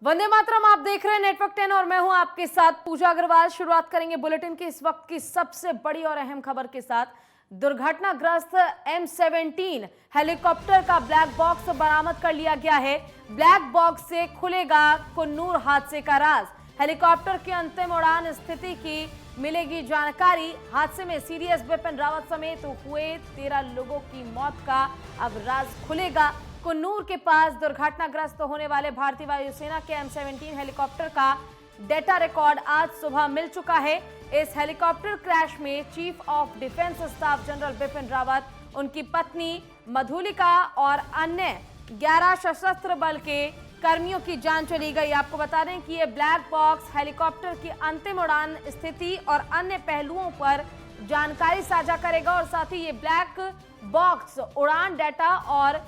वंदे मातरम, आप देख रहे हैं नेटवर्क 10 और मैं हूं आपके साथ पूजा अग्रवाल। शुरुआत करेंगे बुलेटिन की इस वक्त की सबसे बड़ी और अहम खबर के साथ। दुर्घटनाग्रस्त M17 हेलीकॉप्टर का ब्लैक बॉक्स बरामद कर लिया गया है। ब्लैक बॉक्स से खुलेगा कुन्नूर हादसे का राज। हेलीकॉप्टर की अंतिम उड़ान स्थिति की मिलेगी जानकारी। हादसे में सीडीएस बिपिन रावत समेत हुए 13 लोगों की मौत का अब राज खुलेगा। कुन्नूर के पास दुर्घटनाग्रस्त होने वाले भारतीय वायुसेना के M17 हेलीकॉप्टर का डेटा रिकॉर्ड आज सुबह मिल चुका है। इस हेलीकॉप्टर क्रैश में chief of defence staff general Bipin Rawat, उनकी पत्नी मधुलिका और अन्य 11 सशस्त्र बल के कर्मियों की जान चली गई। आपको बता दें कि ये ब्लैक बॉक्स हेलीकॉप्टर की अंतिम उड़ान स्थिति और अन्य पहलुओं पर जानकारी साझा करेगा और साथ ही ये ब्लैक बॉक्स उड़ान डेटा और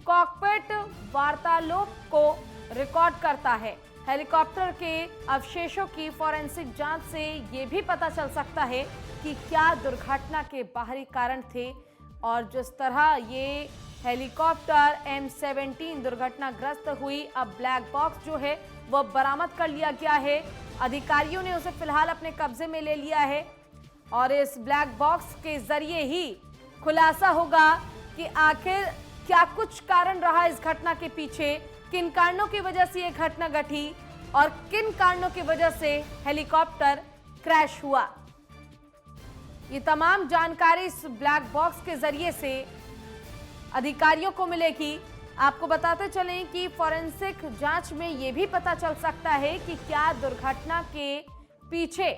कॉकपिट वार्तालाप को रिकॉर्ड करता है। हेलीकॉप्टर के अवशेषों की फॉरेंसिक जांच से यह भी पता चल सकता है कि क्या दुर्घटना के बाहरी कारण थे और जिस तरह ये हेलीकॉप्टर M17 दुर्घटनाग्रस्त हुई, अब ब्लैक बॉक्स जो है वह बरामद कर लिया गया है। अधिकारियों ने उसे फिलहाल अपने कब्जे में ले लिया है और इस ब्लैक बॉक्स के जरिए ही खुलासा होगा कि आखिर क्या कुछ कारण रहा इस घटना के पीछे, किन कारणों की वजह से यह घटना घटी और किन कारणों की वजह से हेलीकॉप्टर क्रैश हुआ। ये तमाम जानकारी इस ब्लैक बॉक्स के जरिए से अधिकारियों को मिलेगी। आपको बताते चलें कि फॉरेंसिक जांच में यह भी पता चल सकता है कि क्या दुर्घटना के पीछे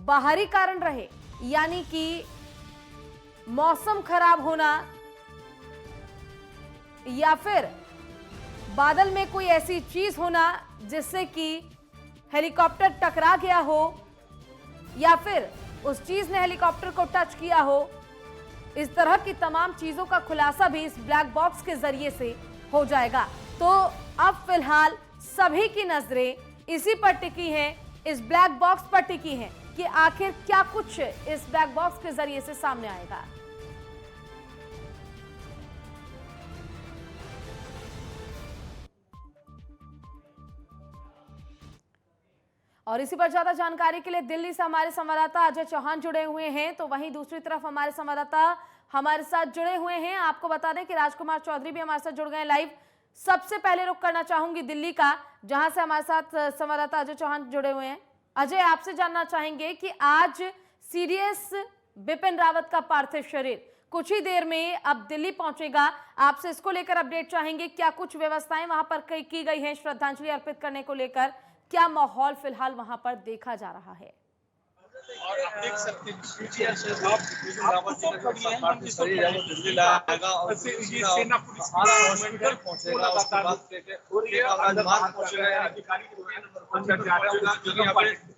बाहरी कारण रहे, यानी कि मौसम खराब होना या फिर बादल में कोई ऐसी चीज होना जिससे कि हेलीकॉप्टर टकरा गया हो या फिर उस चीज ने हेलीकॉप्टर को टच किया हो। इस तरह की तमाम चीजों का खुलासा भी इस ब्लैक बॉक्स के जरिए से हो जाएगा। तो अब फिलहाल सभी की नजरें इसी पर टिकी हैं, इस ब्लैक बॉक्स पर टिकी हैं कि आखिर क्या कुछ इस ब्लैक बॉक्स के जरिए से सामने आएगा। और इसी पर ज्यादा जानकारी के लिए दिल्ली से हमारे संवाददाता अजय चौहान जुड़े हुए हैं, तो वहीं दूसरी तरफ हमारे संवाददाता हमारे साथ जुड़े हुए हैं। आपको बता दें कि राजकुमार चौधरी भी हमारे साथ जुड़ गए लाइव। सबसे पहले रुख करना चाहूंगी दिल्ली का, जहां से हमारे साथ संवाददाता अजय चौहान जुड़े हुए हैं। अजय, आपसे जानना चाहेंगे कि आज सीडीएस बिपिन रावत का पार्थिव शरीर कुछ ही देर में अब दिल्ली पहुंचेगा। आपसे इसको लेकर अपडेट चाहेंगे, क्या कुछ व्यवस्थाएं वहां पर की गई हैं श्रद्धांजलि अर्पित करने को लेकर, क्या माहौल फिलहाल वहां पर देखा जा रहा है? और आप देख सकते हैं दिल्ली लाएगा और सेना पुलिस हॉस्पिटल पहुंचेगा, उसके बाद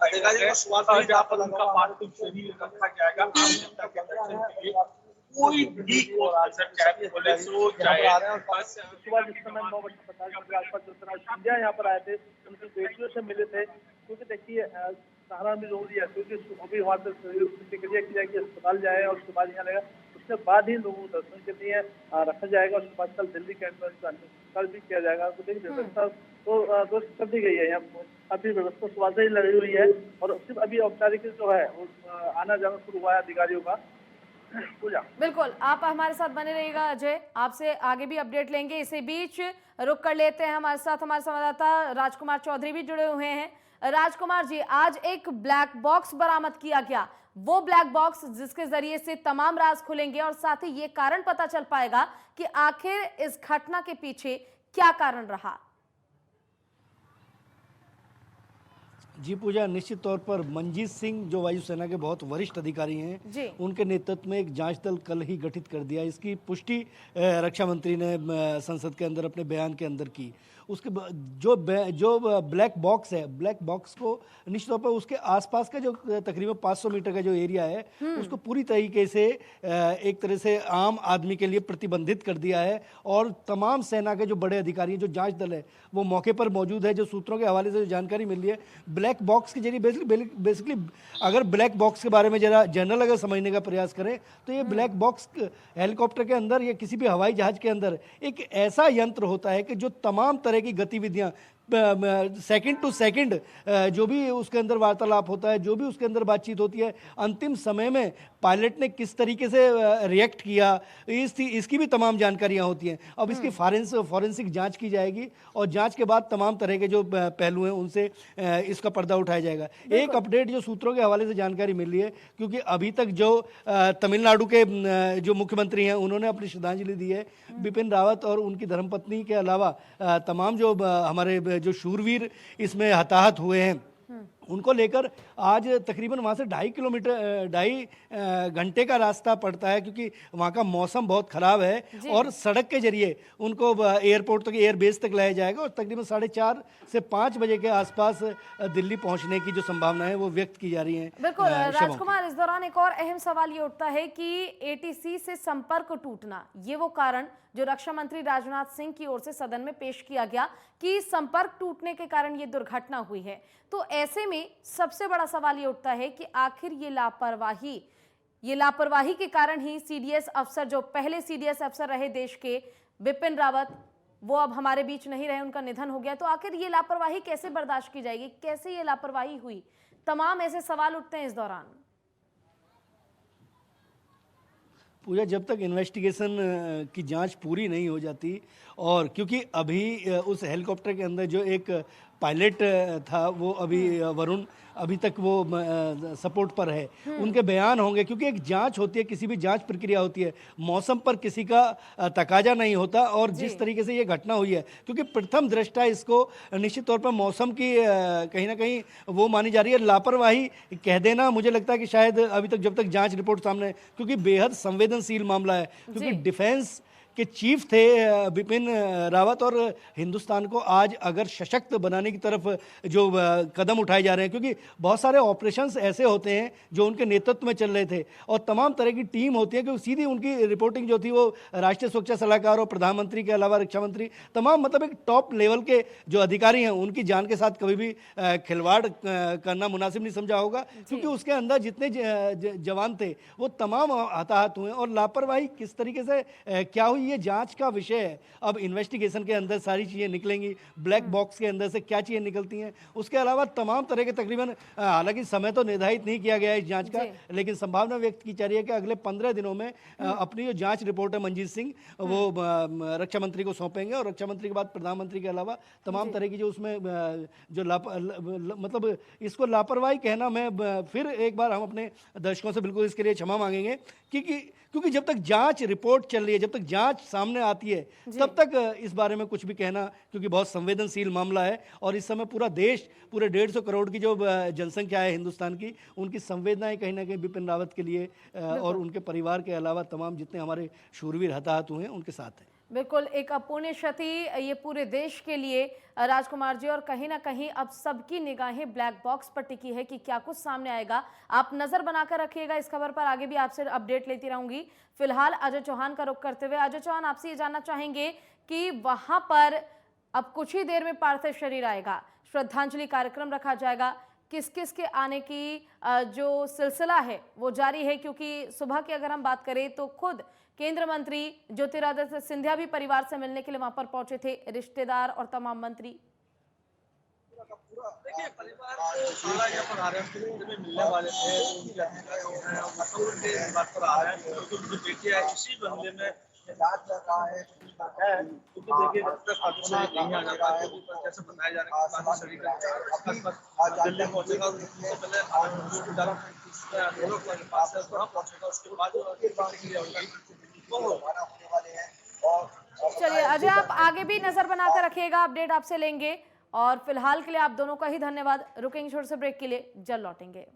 अधिकारी को शुरुआत जहाँ पर उनका पार्थिव शरीर रखा जाएगा। कोई भी चाहे पुलिस हो चाहे सुबह जिस समय 9 बजे 50 मिनट के आसपास सिंधिया यहाँ पर आए थे, उनकी बेटियों से मिले थे। क्योंकि देखिए सहारा भी जरूरी है, क्योंकि अभी वहाँ से प्रक्रिया की जाएगी, अस्पताल जाएगा, उसके बाद यहाँ रहेगा, उसके बाद ही लोगों को दर्शन के लिए रखा जाएगा। उसके बाद कल दिल्ली के अंदर भी किया जाएगा। तो देखिए व्यवस्था तो दुरुस्त कर दी गई है, यहाँ अभी व्यवस्था सुबह से ही लगी हुई है और सिर्फ अभी औपचारिक जो है आना जाना शुरू हुआ है अधिकारियों का। बिल्कुल, आप हमारे साथ बने रहिएगा अजय, आपसे आगे भी अपडेट लेंगे। इसी बीच रुक कर लेते हैं, हमारे साथ हमारे संवाददाता राजकुमार चौधरी भी जुड़े हुए हैं। राजकुमार जी, आज एक ब्लैक बॉक्स बरामद किया गया, वो ब्लैक बॉक्स जिसके जरिए से तमाम राज खुलेंगे और साथ ही ये कारण पता चल पाएगा कि आखिर इस घटना के पीछे क्या कारण रहा। जी पूजा, निश्चित तौर पर मनजीत सिंह जो वायुसेना के बहुत वरिष्ठ अधिकारी हैं, उनके नेतृत्व में एक जांच दल कल ही गठित कर दिया। इसकी पुष्टि रक्षा मंत्री ने संसद के अंदर अपने बयान के अंदर की। उसके जो ब्लैक बॉक्स है, ब्लैक बॉक्स को निश्चित तौर पर उसके आसपास का जो तकरीबन 500 मीटर का जो एरिया है उसको पूरी तरीके से एक तरह से आम आदमी के लिए प्रतिबंधित कर दिया है और तमाम सेना के जो बड़े अधिकारी, जो जांच दल है, वो मौके पर मौजूद है। जो सूत्रों के हवाले से जो जानकारी मिल रही है, ब्लैक बॉक्स के जरिए बेसिकली अगर ब्लैक बॉक्स के बारे में जरा जनरल अगर समझने का प्रयास करें तो ये ब्लैक बॉक्स हेलीकॉप्टर के अंदर या किसी भी हवाई जहाज के अंदर एक ऐसा यंत्र होता है कि जो तमाम तरह की गतिविधियां सेकंड टू सेकंड जो भी उसके अंदर वार्तालाप होता है, जो भी उसके अंदर बातचीत होती है, अंतिम समय में पायलट ने किस तरीके से रिएक्ट किया, इसकी भी तमाम जानकारियां होती हैं। अब इसकी फॉरेंसिक जांच की जाएगी और जांच के बाद तमाम तरह के जो पहलू हैं उनसे इसका पर्दा उठाया जाएगा। एक अपडेट जो सूत्रों के हवाले से जानकारी मिल रही है, क्योंकि अभी तक जो तमिलनाडु के जो मुख्यमंत्री हैं उन्होंने अपनी श्रद्धांजलि दी है बिपिन रावत और उनकी धर्मपत्नी के अलावा तमाम जो हमारे जो शूरवीर इसमें हताहत हुए हैं उनको लेकर आज तकरीबन वहाँ से 2.5 घंटे का रास्ता पड़ता है, क्योंकि वहाँ का मौसम बहुत ख़राब है और सड़क के जरिए उनको एयरपोर्ट तक, एयरबेस तक लाया जाएगा और तकरीबन 4:30 से 5 बजे के आसपास दिल्ली पहुँचने की जो संभावना है वो व्यक्त की जा रही है। बिल्कुल राजकुमार, इस दौरान एक और अहम सवाल ये उठता है कि एटीसी से संपर्क टूटना, ये वो कारण जो रक्षा मंत्री राजनाथ सिंह की ओर से सदन में पेश किया गया कि संपर्क टूटने के कारण ये दुर्घटना हुई है। तो ऐसे में सबसे बड़ा सवाल ये उठता है कि आखिर ये लापरवाही के कारण ही सीडीएस अफसर, जो पहले सीडीएस अफसर रहे देश के, बिपिन रावत, वो अब हमारे बीच नहीं रहे, उनका निधन हो गया। तो आखिर ये लापरवाही कैसे बर्दाश्त की जाएगी, कैसे ये लापरवाही हुई, तमाम ऐसे सवाल उठते हैं इस दौरान। पूजा, जब तक इन्वेस्टिगेशन की जांच पूरी नहीं हो जाती, और क्योंकि अभी उस हेलीकॉप्टर के अंदर जो एक पायलट था वो अभी वरुण, अभी तक वो सपोर्ट पर है, उनके बयान होंगे, क्योंकि एक जांच होती है, किसी भी जांच प्रक्रिया होती है, मौसम पर किसी का तकाजा नहीं होता। और जिस तरीके से ये घटना हुई है, क्योंकि प्रथम दृष्टा इसको निश्चित तौर पर मौसम की कहीं ना कहीं वो मानी जा रही है, लापरवाही कह देना मुझे लगता है कि शायद अभी तक, जब तक जांच रिपोर्ट सामने, क्योंकि बेहद संवेदनशील मामला है, क्योंकि डिफेंस के चीफ थे बिपिन रावत, और हिंदुस्तान को आज अगर सशक्त बनाने की तरफ जो कदम उठाए जा रहे हैं, क्योंकि बहुत सारे ऑपरेशंस ऐसे होते हैं जो उनके नेतृत्व में चल रहे थे और तमाम तरह की टीम होती है, क्योंकि सीधी उनकी रिपोर्टिंग जो थी वो राष्ट्रीय सुरक्षा सलाहकार और प्रधानमंत्री के अलावा रक्षा मंत्री, तमाम मतलब एक टॉप लेवल के जो अधिकारी हैं उनकी जान के साथ कभी भी खिलवाड़ करना मुनासिब नहीं समझा होगा, क्योंकि उसके अंदर जितने जवान थे वो तमाम हताहत हुए। और लापरवाही किस तरीके से क्या हुई, ये जांच का विषय है। अब इन्वेस्टिगेशन के अंदर सारी चीजें निकलेंगी, ब्लैक बॉक्स के अंदर से क्या चीजें निकलती हैं, उसके अलावा तमाम तरह के तकरीबन, हालांकि समय तो निर्धारित नहीं किया गया है इस जांच का, लेकिन संभावना व्यक्त की जा रही है कि अगले 15 दिनों में अपनी जो जांच रिपोर्ट है मनजीत सिंह वो रक्षा मंत्री को सौंपेंगे, और रक्षा मंत्री के बाद प्रधानमंत्री के अलावा तमाम तरह की जो उसमें जो मतलब इसको लापरवाही कहना, मैं फिर एक बार हम अपने दर्शकों से बिल्कुल इसके लिए क्षमा मांगेंगे, क्योंकि जब तक जांच रिपोर्ट चल रही है, जब तक जांच सामने आती है, तब तक इस बारे में कुछ भी कहना, क्योंकि बहुत संवेदनशील मामला है और इस समय पूरा देश, पूरे 150 करोड़ की जो जनसंख्या है हिंदुस्तान की, उनकी संवेदनाएं कहीं ना कहीं बिपिन रावत के लिए और उनके परिवार के अलावा तमाम जितने हमारे शूरवीर हताहत हुए हैं उनके साथ है। बिल्कुल, एक अपूर्णीय क्षति ये पूरे देश के लिए राजकुमार जी, और कहीं ना कहीं अब सबकी निगाहें ब्लैक बॉक्स पर टिकी है कि क्या कुछ सामने आएगा। आप नजर बनाकर रखिएगा इस खबर पर, आगे भी आपसे अपडेट लेती रहूंगी। फिलहाल अजय चौहान का रुख करते हुए, अजय चौहान, आपसे ये जानना चाहेंगे कि वहां पर अब कुछ ही देर में पार्थिव शरीर आएगा, श्रद्धांजलि कार्यक्रम रखा जाएगा, किस किस के आने की जो सिलसिला है वो जारी है, क्योंकि सुबह की अगर हम बात करें तो खुद केंद्रीय मंत्री ज्योतिरादित्य सिंधिया भी परिवार से मिलने के लिए वहां पर पहुंचे थे, रिश्तेदार और तमाम मंत्री। देखिए, परिवार सारा यहाँ पर आ रहे हैं, में मिलने वाले थे, उनके बात पर आ रहे हैं, क्योंकि उनकी बेटी है, इसी बंगले में इलाज चल रहा है, क्योंकि देखिए नहीं आ जाता है, कैसे बताया जा रहा है कि शरीर दिल्ली पहुंचेगा, उससे पहले हॉस्पिटल के पास है, वहाँ पहुंचेगा, उसके बाद प्रतिक्रिया होगी। चलिए अजय, आप आगे भी नजर बनाकर रखिएगा, अपडेट आपसे लेंगे, और फिलहाल के लिए आप दोनों का ही धन्यवाद। रुकेंगे छोटे से ब्रेक के लिए, जल्द लौटेंगे।